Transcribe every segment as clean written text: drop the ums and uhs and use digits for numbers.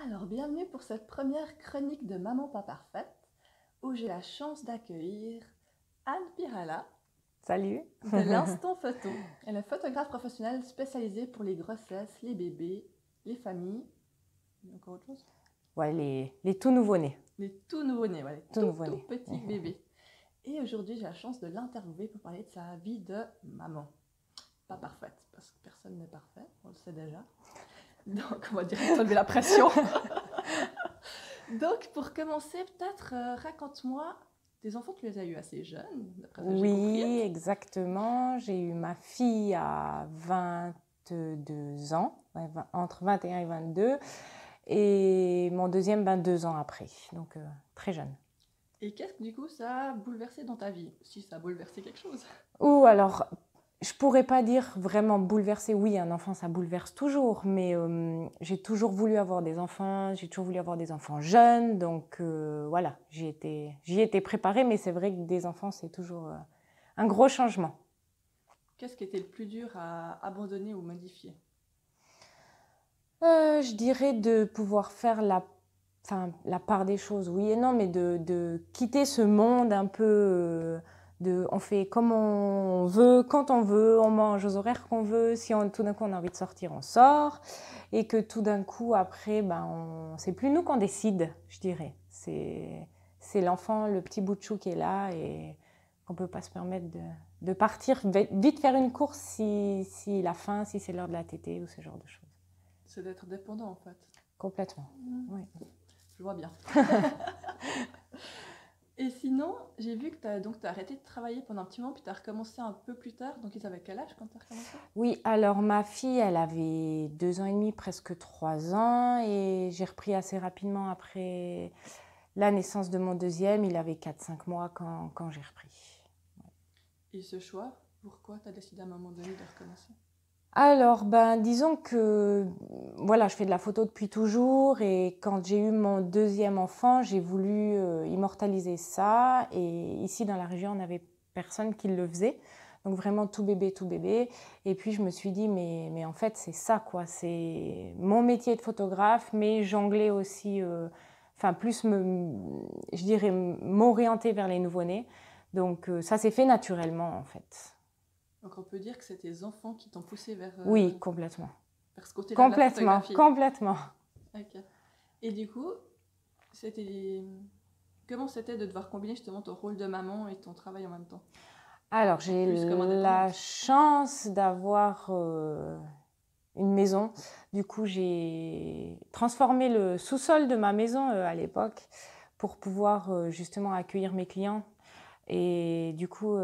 Alors, bienvenue pour cette première chronique de Maman pas parfaite, où j'ai la chance d'accueillir Anne Pirala Salut. de l'Instant Photo. Elle est photographe professionnelle spécialisée pour les grossesses, les bébés, les familles. Il y a encore autre chose? Ouais, les tout nouveau-nés. Les tout nouveau-nés, ouais, les Tout tout nouveau-nés. petits bébés. Et aujourd'hui, j'ai la chance de l'interviewer pour parler de sa vie de maman. Pas parfaite, parce que personne n'est parfait, on le sait déjà. Donc, on va direct lever la pression. Donc, pour commencer, peut-être raconte-moi, tes enfants, tu les as eus assez jeunes, d'après ce que j'ai compris. Oui, exactement. J'ai eu ma fille à 22 ans, ouais, entre 21 et 22, et mon deuxième 22 ans après, donc très jeune. Et qu'est-ce que du coup ça a bouleversé dans ta vie? Si ça a bouleversé quelque chose. Ou alors, je pourrais pas dire vraiment bouleversé. Oui, un enfant, ça bouleverse toujours, mais j'ai toujours voulu avoir des enfants, j'ai toujours voulu avoir des enfants jeunes, donc voilà, j'y étais préparée, mais c'est vrai que des enfants, c'est toujours un gros changement. Qu'est-ce qui était le plus dur à abandonner ou modifier? Je dirais de pouvoir faire la part des choses, oui et non, mais de quitter ce monde un peu on fait comme on veut, quand on veut, on mange aux horaires qu'on veut. Si tout d'un coup on a envie de sortir, on sort. Et que tout d'un coup, après, c'est plus nous qu'on décide, je dirais. C'est l'enfant, le petit bout de chou qui est là et qu'on ne peut pas se permettre de partir vite faire une course si la faim, si c'est l'heure de la tétée ou ce genre de choses. C'est d'être dépendant en fait. Complètement, oui. Je vois bien. Et sinon, j'ai vu que tu as arrêté de travailler pendant un petit moment, puis tu as recommencé un peu plus tard. Donc, ils avaient quel âge quand tu as recommencé? Oui, alors ma fille, elle avait 2 ans et demi, presque 3 ans, et j'ai repris assez rapidement après la naissance de mon deuxième. Il avait 4-5 mois quand j'ai repris. Et ce choix, pourquoi tu as décidé à un moment donné de recommencer? Alors, disons que voilà, je fais de la photo depuis toujours et quand j'ai eu mon deuxième enfant, j'ai voulu immortaliser ça. Et ici, dans la région, on n'avait personne qui le faisait. Donc vraiment tout bébé, tout bébé. Et puis je me suis dit, mais en fait, c'est ça, quoi. C'est mon métier de photographe, mais jongler aussi, plus, je dirais, m'orienter vers les nouveau-nés. Donc ça s'est fait naturellement, en fait. Donc, on peut dire que c'est tes enfants qui t'ont poussé Oui, complètement. vers ce côté-là de la Complètement, photographie. complètement. Ok. Et du coup, comment c'était de devoir combiner justement ton rôle de maman et ton travail en même temps? Alors, j'ai Plus comme la indépendante. chance d'avoir une maison. Du coup, j'ai transformé le sous-sol de ma maison à l'époque pour pouvoir justement accueillir mes clients. Et du coup,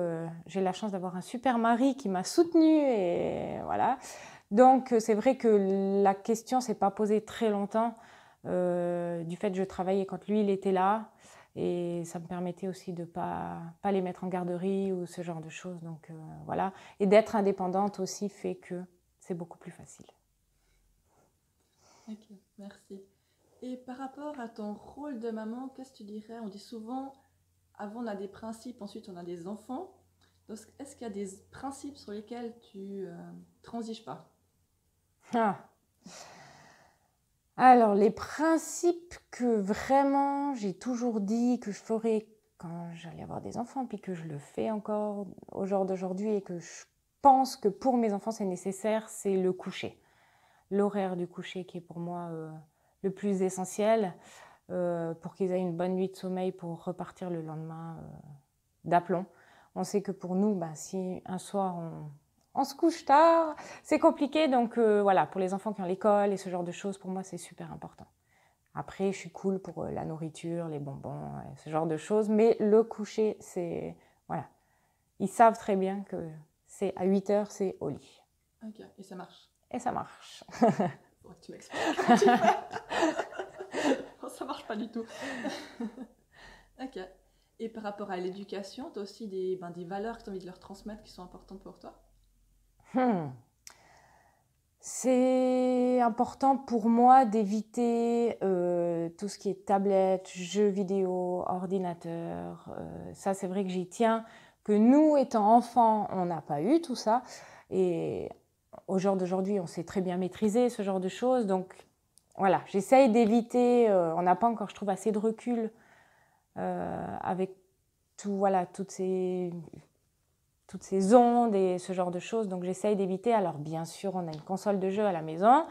j'ai la chance d'avoir un super mari qui m'a soutenue et voilà. Donc, c'est vrai que la question s'est pas posée très longtemps du fait que je travaillais quand lui, il était là. Et ça me permettait aussi de pas les mettre en garderie ou ce genre de choses. Donc, voilà. Et d'être indépendante aussi fait que c'est beaucoup plus facile. Ok, merci. Et par rapport à ton rôle de maman, qu'est-ce que tu dirais? On dit souvent, avant on a des principes, ensuite on a des enfants. Donc, est-ce qu'il y a des principes sur lesquels tu transiges pas? Ah. Alors, les principes que vraiment j'ai toujours dit que je ferais quand j'allais avoir des enfants, puis que je le fais encore au jour d'aujourd'hui et que je pense que pour mes enfants c'est nécessaire, c'est le coucher. L'horaire du coucher qui est pour moi le plus essentiel pour qu'ils aient une bonne nuit de sommeil pour repartir le lendemain d'aplomb. On sait que pour nous, si un soir on se couche tard, c'est compliqué. Donc voilà, pour les enfants qui ont l'école et ce genre de choses, pour moi, c'est super important. Après, je suis cool pour la nourriture, les bonbons, ce genre de choses. Mais le coucher, c'est... Voilà. Ils savent très bien que c'est à 8 heures, c'est au lit. Ok, et ça marche. Et ça marche. Faudrait que tu m'expliques comment tu fais. Non, ça marche pas du tout. Ok. Et par rapport à l'éducation, tu as aussi des valeurs que tu as envie de leur transmettre qui sont importantes pour toi? C'est important pour moi d'éviter tout ce qui est tablette, jeux vidéo, ordinateur. Ça, c'est vrai que j'y tiens. Que nous, étant enfants, on n'a pas eu tout ça. Et au jour d'aujourd'hui, on sait très bien maîtriser ce genre de choses. Donc, voilà, j'essaye d'éviter, on n'a pas encore, je trouve, assez de recul avec tout, voilà, toutes ces ondes et ce genre de choses. Donc j'essaye d'éviter. Alors bien sûr, on a une console de jeu à la maison,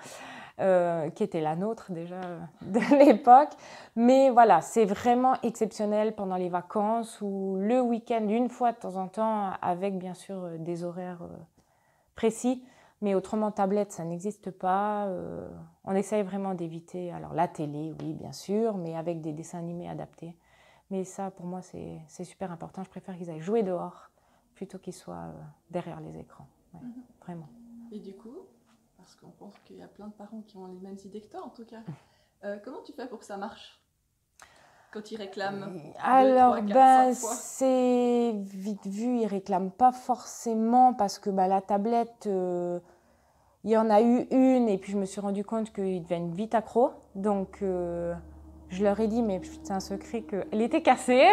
qui était la nôtre déjà de l'époque. Mais voilà, c'est vraiment exceptionnel pendant les vacances ou le week-end, une fois de temps en temps, avec bien sûr des horaires précis. Mais autrement, tablette, ça n'existe pas. On essaye vraiment d'éviter. Alors la télé, oui, bien sûr, mais avec des dessins animés adaptés. Mais ça, pour moi, c'est super important. Je préfère qu'ils aillent jouer dehors plutôt qu'ils soient derrière les écrans. Ouais, vraiment. Et du coup, parce qu'on pense qu'il y a plein de parents qui ont les mêmes idées que toi en tout cas, comment tu fais pour que ça marche quand ils réclament 2, 3, Alors, 4, ben, 5 fois? c'est vite vu, ils réclament pas forcément parce que la tablette, il y en a eu une et puis je me suis rendu compte qu'ils deviennent vite accros. Donc, je leur ai dit, mais c'est un secret qu'elle était cassée,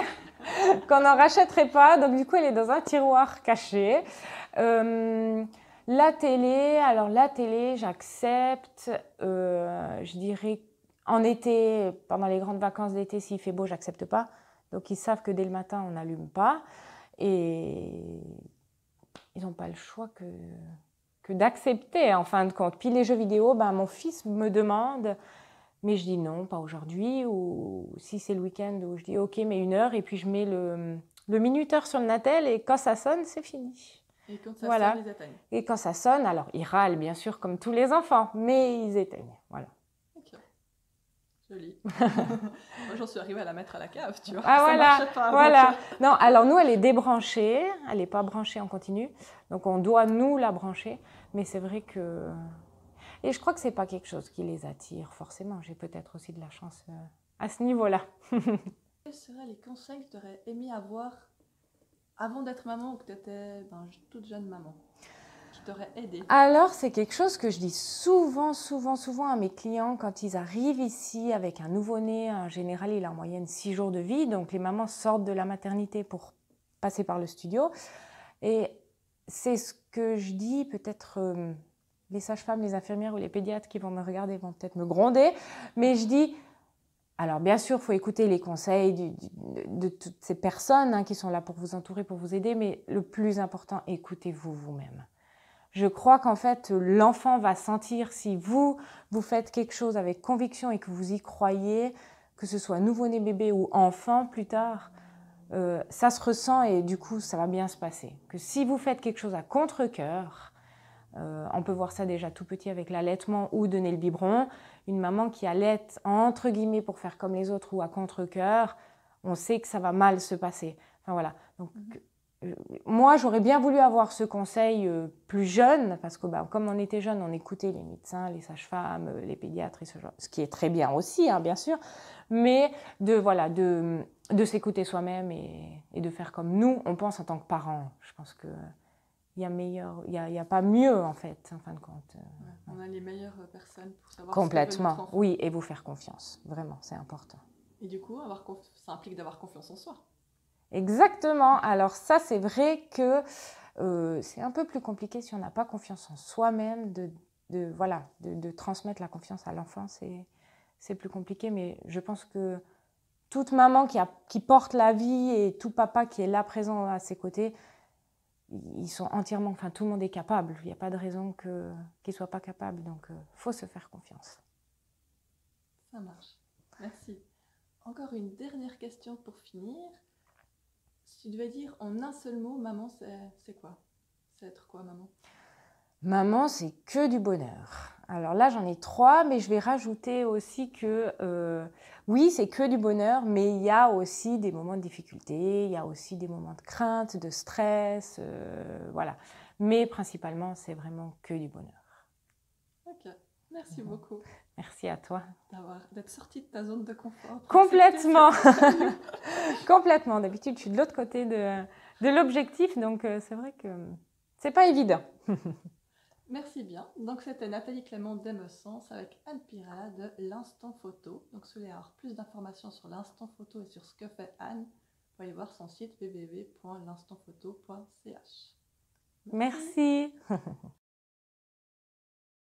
qu'on n'en rachèterait pas. Donc, du coup, elle est dans un tiroir caché. La télé, alors la télé, j'accepte. Je dirais en été, pendant les grandes vacances d'été, s'il fait beau, j'accepte pas. Donc, ils savent que dès le matin, on n'allume pas. Et ils n'ont pas le choix que d'accepter, en fin de compte. Puis les jeux vidéo, mon fils me demande, mais je dis non, pas aujourd'hui. Ou si c'est le week-end, où je dis ok, mais 1 heure. Et puis je mets le minuteur sur le Natel et quand ça sonne, c'est fini. Et quand ça Voilà. sonne, ils éteignent. Et quand ça sonne, alors ils râlent bien sûr comme tous les enfants, mais ils éteignent. Voilà. Ok. Joli. Moi, j'en suis arrivée à la mettre à la cave, tu vois. Ah Ça voilà, marchait pas. voilà. Donc, Non, alors nous, elle est débranchée, elle n'est pas branchée en continu, donc on doit nous la brancher. Mais c'est vrai que, et je crois que c'est pas quelque chose qui les attire forcément. J'ai peut-être aussi de la chance à ce niveau-là. quels seraient les conseils que tu aurais aimé avoir avant d'être maman ou que tu étais toute jeune maman, qui t'aurait aidé? Alors, c'est quelque chose que je dis souvent, souvent, souvent à mes clients quand ils arrivent ici avec un nouveau-né. En général, il a en moyenne 6 jours de vie. Donc, les mamans sortent de la maternité pour passer par le studio. Et c'est ce que je dis, peut-être les sages-femmes, les infirmières ou les pédiatres qui vont me regarder vont peut-être me gronder. Mais je dis, alors bien sûr, il faut écouter les conseils de toutes ces personnes qui sont là pour vous entourer, pour vous aider. Mais le plus important, écoutez-vous vous-même. Je crois qu'en fait, l'enfant va sentir si vous faites quelque chose avec conviction et que vous y croyez, que ce soit nouveau-né, bébé ou enfant plus tard, ça se ressent et du coup, ça va bien se passer. Que si vous faites quelque chose à contre-cœur, on peut voir ça déjà tout petit avec l'allaitement ou donner le biberon. Une maman qui allaite entre guillemets pour faire comme les autres ou à contre-cœur, on sait que ça va mal se passer. Enfin voilà. Donc, moi, j'aurais bien voulu avoir ce conseil plus jeune, parce que comme on était jeune, on écoutait les médecins, les sages-femmes, les pédiatres, et ce qui est très bien aussi, bien sûr, mais de s'écouter soi-même et de faire comme nous, on pense en tant que parents. Je pense qu'il y a meilleur, il y a pas mieux en fait, en fin de compte. Ouais, on a les meilleures personnes pour savoir Complètement, ce que veut notre enfant. oui, et vous faire confiance, vraiment, c'est important. Et du coup, ça implique d'avoir confiance en soi. Exactement. Alors ça, c'est vrai que c'est un peu plus compliqué si on n'a pas confiance en soi-même de transmettre la confiance à l'enfant. C'est plus compliqué, mais je pense que toute maman qui porte la vie et tout papa qui est là présent à ses côtés, ils sont entièrement, enfin tout le monde est capable. Il n'y a pas de raison qu'ils ne soient pas capables. Donc, faut se faire confiance. Ça marche. Merci. Encore une dernière question pour finir. Si tu devais dire en un seul mot, maman, c'est quoi? C'est être quoi, maman? Maman, c'est que du bonheur. Alors là, j'en ai 3, mais je vais rajouter aussi que oui, c'est que du bonheur, mais il y a aussi des moments de difficulté, il y a aussi des moments de crainte, de stress, voilà. Mais principalement, c'est vraiment que du bonheur. Ok, merci beaucoup. Merci à toi. D'être sortie de ta zone de confort. Complètement. Complètement. D'habitude, je suis de l'autre côté de l'objectif, donc c'est vrai que c'est pas évident. Merci bien. Donc c'était Nathalie Clément d'Emessence avec Anne Pira de l'Instant Photo. Donc si vous voulez avoir plus d'informations sur l'Instant Photo et sur ce que fait Anne, vous pouvez aller voir son site www.l'instantphoto.ch. Merci.